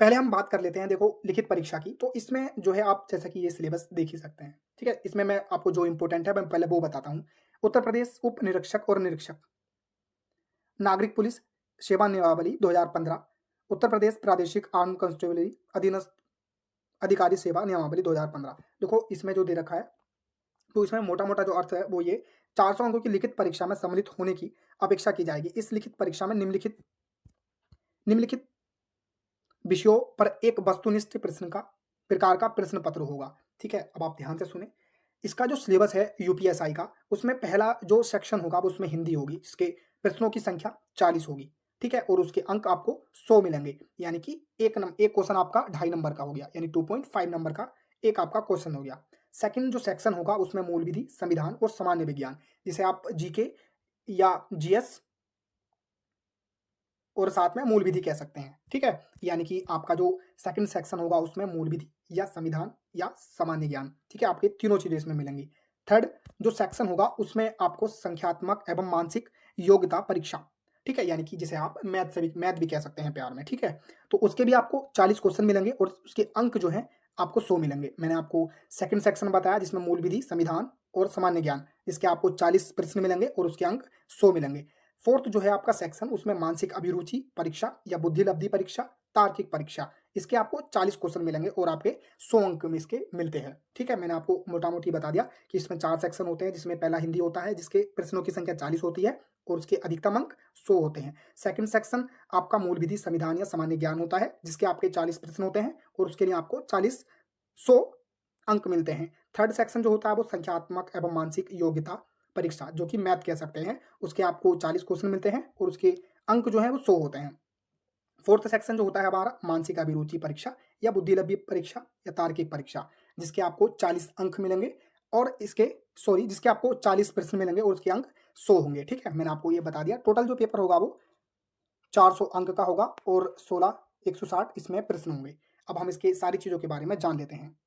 पहले हम बात कर लेते हैं देखो लिखित परीक्षा की। तो इसमें जो है आप जैसा कि ये सिलेबस देख ही सकते हैं, ठीक है? इसमें मैं आपको जो इम्पोर्टेंट है मैं पहले वो बताता हूँ। उत्तर प्रदेश उप निरीक्षक और निरीक्षक, नागरिक पुलिस सेवा नियमावली 2015, उत्तर प्रदेश प्रादेशिक आर्म कांस्टेबलरी अधीनस्थ अधिकारी सेवा नियमावली 2015। देखो इसमें जो दे रखा है, तो इसमें मोटा-मोटा जो अर्थ है वो ये 400 अंकों की लिखित परीक्षा में सम्मिलित होने की अपेक्षा की जाएगी। इस लिखित परीक्षा में निम्नलिखित विषयों पर एक वस्तुनिष्ठ प्रकार का प्रश्न पत्र होगा, ठीक है? अब आप ध्यान से सुनें। इसका जो सिलेबस है यूपीएसआई का, उसमें पहला जो सेक्शन होगा वो उसमें हिंदी होगी, जिसके प्रश्नों की संख्या 40 होगी, ठीक है? और उसके अंक आपको 100 मिलेंगे, यानी कि एक क्वेश्चन आपका 2.5 नंबर का हो गया, यानी 2.5 नंबर का एक आपका क्वेश्चन हो गया। सेकंड जो सेक्शन होगा उसमें मूल विधि, संविधान और सामान्य विज्ञान, जिसे आप जीके या जीएस और साथ में मूल विधि कह सकते हैं, ठीक है? यानी कि आपका जो सेकंड सेक्शन होगा उसमें मूल विधि या संविधान या सामान्य ज्ञान, ठीक है? आपके तीनों चीज़ें इसमें मिलेंगी। थर्ड जो सेक्शन होगा उसमें आपको संख्यात्मक एवं मानसिक योग्यता परीक्षा, ठीक है? यानी कि जिसे आप मैथ भी कह सकते हैं प्यार में, ठीक है? तो उसके भी आपको 40 क्वेश्चन मिलेंगे और उसके अंक जो हैं आपको 100 मिलेंगे। मैंने आपको सेकंड सेक्शन बताया जिसमें मूल विधि, संविधान और सामान्य ज्ञान, जिसके आपको 40 प्रश्न मिलेंगे और उसके अंक 100 मिलेंगे। फोर्थ जो है आपका सेक्शन उसमें मानसिक अभिरुचि परीक्षा या बुद्धि लब्धि परीक्षा, तार्किक परीक्षा, इसके आपको 40 क्वेश्चन मिलेंगे और आपके 100 अंक में इसके मिलते हैं, ठीक है? मैंने आपको मोटा-मोटी बता दिया कि इसमें 4 सेक्शन होते हैं, जिसमें पहला हिंदी होता है, जिसके प्रश्नों की संख्या 40 होती है और उसके अधिकतम अंक 100 होते हैं। सेकंड सेक्शन आपका मूल विधि, संविधान या सामान्य ज्ञान होता है, जिसके आपके 40 प्रश्न होते हैं और उसके लिए आपको 40 100 अंक मिलते हैं। थर्ड सेक्शन जो होता है वो संख्यात्मक एवं मानसिक योग्यता परीक्षा, जो कि मैथ कह सकते हैं, उसके आपको 40 क्वेश्चन मिलते हैं और उसके अंक जो हैं वो 100 होते हैं। फोर्थ सेक्शन जो होता है हमारा मानसिक अभिरुचि परीक्षा या बुद्धिलब्धि परीक्षा या तार्किक परीक्षा, जिसके आपको 40 अंक मिलेंगे और जिसके आपको 40 प्रश्न मिलेंगे और उसके अंक 100 होंगे, ठीक है? मैंने आपको ये बता दिया। टोटल जो पेपर होगा वो 400 अंक का होगा और 16 160 इसमें प्रश्न होंगे। अब हम इसके सारी चीज़ों के बारे में जान लेते हैं।